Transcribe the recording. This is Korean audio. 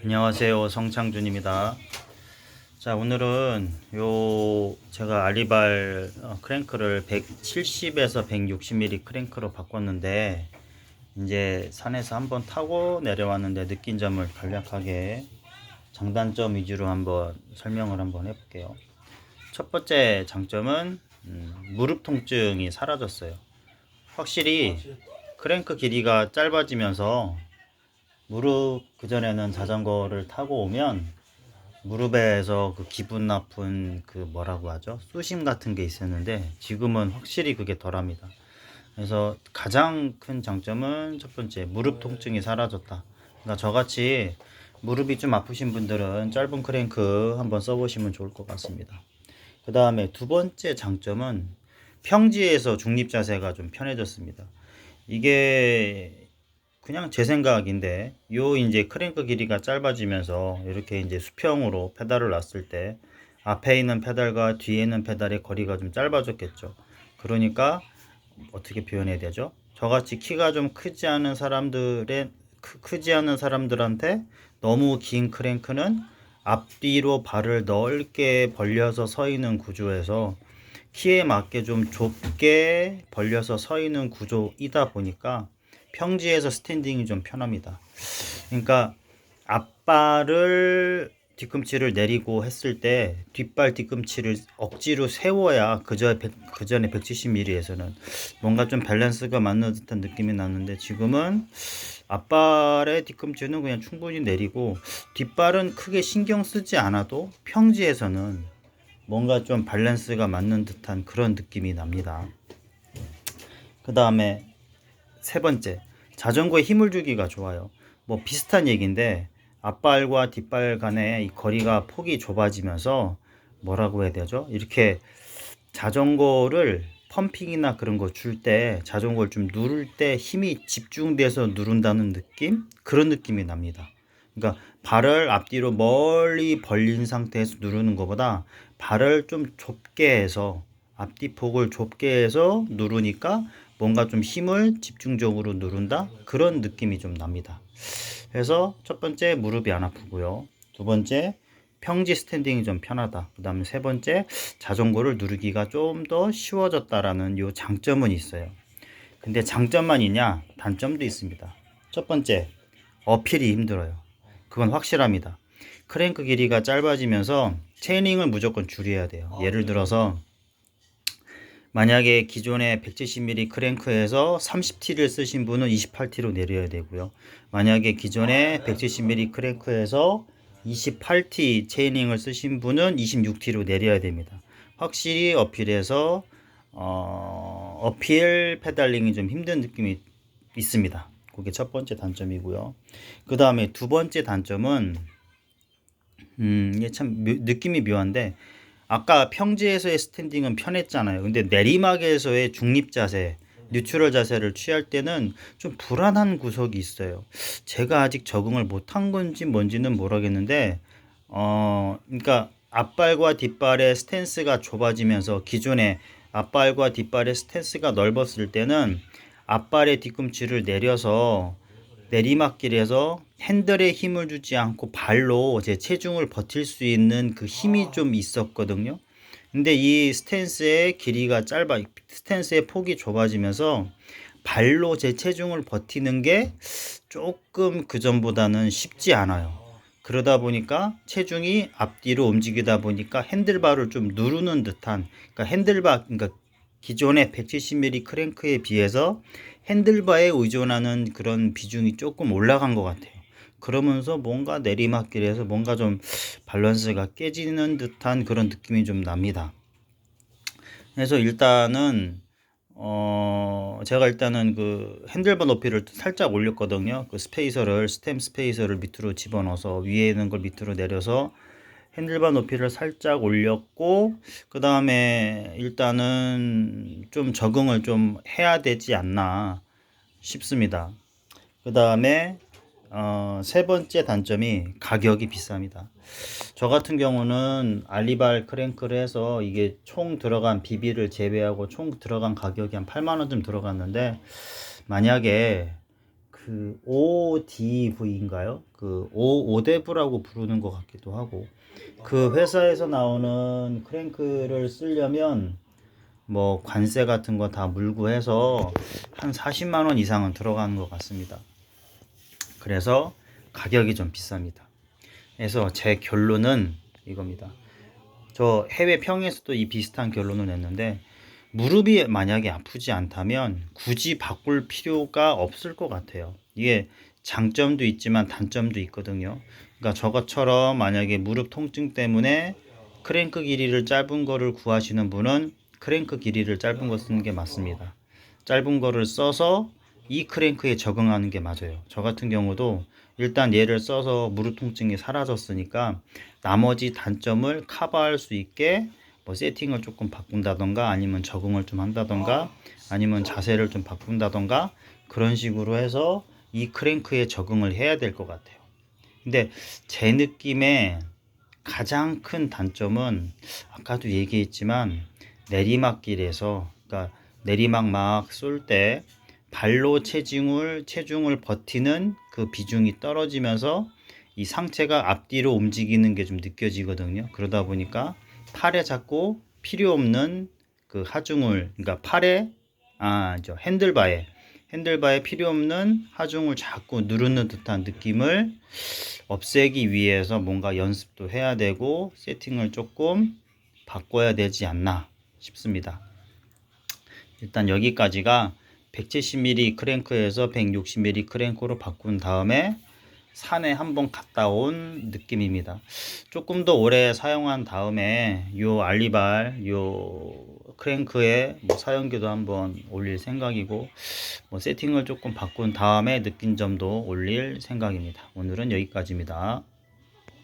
안녕하세요, 성창준입니다. 자, 오늘은 제가 알리발 크랭크를 170에서 160mm 크랭크로 바꿨는데, 이제 산에서 한번 타고 내려왔는데 느낀 점을 간략하게 장단점 위주로 한번 설명을 한번 해볼게요. 첫 번째 장점은 무릎 통증이 사라졌어요. 확실히 크랭크 길이가 짧아지면서 무릎, 그전에는 자전거를 타고 오면 무릎에서 그 기분 나쁜 그 뭐라고 하죠? 쑤심 같은 게 있었는데 지금은 확실히 그게 덜합니다. 그래서 가장 큰 장점은 첫 번째, 무릎 통증이 사라졌다. 그러니까 저같이 무릎이 좀 아프신 분들은 짧은 크랭크 한번 써보시면 좋을 것 같습니다. 그 다음에 두 번째 장점은 평지에서 중립 자세가 좀 편해졌습니다. 이게 그냥 제 생각인데, 이제 크랭크 길이가 짧아지면서 이렇게 이제 수평으로 페달을 놨을 때 앞에 있는 페달과 뒤에 있는 페달의 거리가 좀 짧아졌겠죠. 그러니까 어떻게 표현해야 되죠? 저같이 키가 좀 크지 않은 사람들한테 너무 긴 크랭크는 앞뒤로 발을 넓게 벌려서 서 있는 구조에서 키에 맞게 좀 좁게 벌려서 서 있는 구조이다 보니까 평지에서 스탠딩이 좀 편합니다. 그러니까 앞발을 뒤꿈치를 내리고 했을 때 뒷발 뒤꿈치를 억지로 세워야 그전에 170mm에서는 뭔가 좀 밸런스가 맞는 듯한 느낌이 났는데, 지금은 앞발의 뒤꿈치는 그냥 충분히 내리고 뒷발은 크게 신경 쓰지 않아도 평지에서는 뭔가 좀 밸런스가 맞는 듯한 그런 느낌이 납니다. 그 다음에 세 번째, 자전거에 힘을 주기가 좋아요. 뭐 비슷한 얘기인데 앞발과 뒷발 간의 이 거리가 폭이 좁아지면서 뭐라고 해야 되죠? 이렇게 자전거를 펌핑이나 그런 거 줄 때 자전거를 좀 누를 때 힘이 집중돼서 누른다는 느낌? 그런 느낌이 납니다. 그러니까 발을 앞뒤로 멀리 벌린 상태에서 누르는 것보다 발을 좀 좁게 해서 앞뒤 폭을 좁게 해서 누르니까 뭔가 좀 힘을 집중적으로 누른다? 그런 느낌이 좀 납니다. 그래서 첫 번째, 무릎이 안 아프고요. 두 번째, 평지 스탠딩이 좀 편하다. 그 다음에 세 번째, 자전거를 누르기가 좀 더 쉬워졌다라는 요 장점은 있어요. 근데 장점만 있냐? 단점도 있습니다. 첫 번째, 어필이 힘들어요. 그건 확실합니다. 크랭크 길이가 짧아지면서 체이닝을 무조건 줄여야 돼요. 예를 들어서 만약에 기존에 170mm 크랭크에서 30T를 쓰신 분은 28T로 내려야 되고요. 만약에 기존에 170mm 크랭크에서 28T 체이닝을 쓰신 분은 26T로 내려야 됩니다. 확실히 어필 페달링이 좀 힘든 느낌이 있습니다. 그게 첫 번째 단점이고요. 그 다음에 두 번째 단점은 이게 참 느낌이 묘한데, 아까 평지에서의 스탠딩은 편했잖아요. 근데 내리막에서의 중립 자세, 뉴트럴 자세를 취할 때는 좀 불안한 구석이 있어요. 제가 아직 적응을 못한 건지 뭔지는 모르겠는데, 그러니까 앞발과 뒷발의 스탠스가 좁아지면서 기존에 앞발과 뒷발의 스탠스가 넓었을 때는 앞발의 뒤꿈치를 내려서 내리막길에서 핸들에 힘을 주지 않고 발로 제 체중을 버틸 수 있는 그 힘이 좀 있었거든요. 근데 이 스탠스의 폭이 좁아지면서 발로 제 체중을 버티는 게 조금 그전보다는 쉽지 않아요. 그러다 보니까 체중이 앞뒤로 움직이다 보니까 핸들바를 좀 누르는 듯한, 그러니까 기존의 170mm 크랭크에 비해서 핸들바에 의존하는 그런 비중이 조금 올라간 것 같아요. 그러면서 뭔가 내리막길에서 뭔가 좀 밸런스가 깨지는 듯한 그런 느낌이 좀 납니다. 그래서 제가 일단은 그 핸들바 높이를 살짝 올렸거든요. 그 스템 스페이서를 밑으로 집어넣어서 위에 있는 걸 밑으로 내려서 핸들바 높이를 살짝 올렸고, 그 다음에 일단은 좀 적응을 좀 해야 되지 않나 싶습니다. 그 다음에 세 번째 단점이 가격이 비쌉니다. 저 같은 경우는 알리발 크랭크를 해서 이게 총 들어간 비비를 제외하고 총 들어간 가격이 한 8만원 좀 들어갔는데, 만약에 그 ODV인가요? 그 오데브라고 부르는 것 같기도 하고, 그 회사에서 나오는 크랭크를 쓰려면 뭐 관세 같은 거 다 물고 해서 한 40만 원 이상은 들어가는 것 같습니다. 그래서 가격이 좀 비쌉니다. 그래서 제 결론은 이겁니다. 저 해외 평에서도 이 비슷한 결론을 냈는데, 무릎이 만약에 아프지 않다면 굳이 바꿀 필요가 없을 것 같아요. 이게 장점도 있지만 단점도 있거든요. 그러니까 저것처럼 만약에 무릎 통증 때문에 크랭크 길이를 짧은 거를 구하시는 분은 크랭크 길이를 짧은 거 쓰는 게 맞습니다. 짧은 거를 써서 이 크랭크에 적응하는 게 맞아요. 저 같은 경우도 일단 얘를 써서 무릎 통증이 사라졌으니까 나머지 단점을 커버할 수 있게 뭐 세팅을 조금 바꾼다던가 아니면 적응을 좀 한다던가 아니면 자세를 좀 바꾼다던가 그런 식으로 해서 이 크랭크에 적응을 해야 될 것 같아요. 근데 제 느낌에 가장 큰 단점은 아까도 얘기했지만 내리막길에서, 그러니까 내리막 막 쏠 때 발로 체중을 버티는 그 비중이 떨어지면서 이 상체가 앞뒤로 움직이는 게 좀 느껴지거든요. 그러다 보니까 팔에 자꾸 필요 없는 그 하중을, 그러니까 팔에 핸들바에 필요 없는 하중을 자꾸 누르는 듯한 느낌을 없애기 위해서 뭔가 연습도 해야 되고 세팅을 조금 바꿔야 되지 않나 싶습니다. 일단 여기까지가 170mm 크랭크에서 160mm 크랭크로 바꾼 다음에 산에 한번 갔다 온 느낌입니다. 조금 더 오래 사용한 다음에 요 알리발 요 크랭크에 뭐 사용기도 한번 올릴 생각이고, 뭐 세팅을 조금 바꾼 다음에 느낀 점도 올릴 생각입니다. 오늘은 여기까지입니다.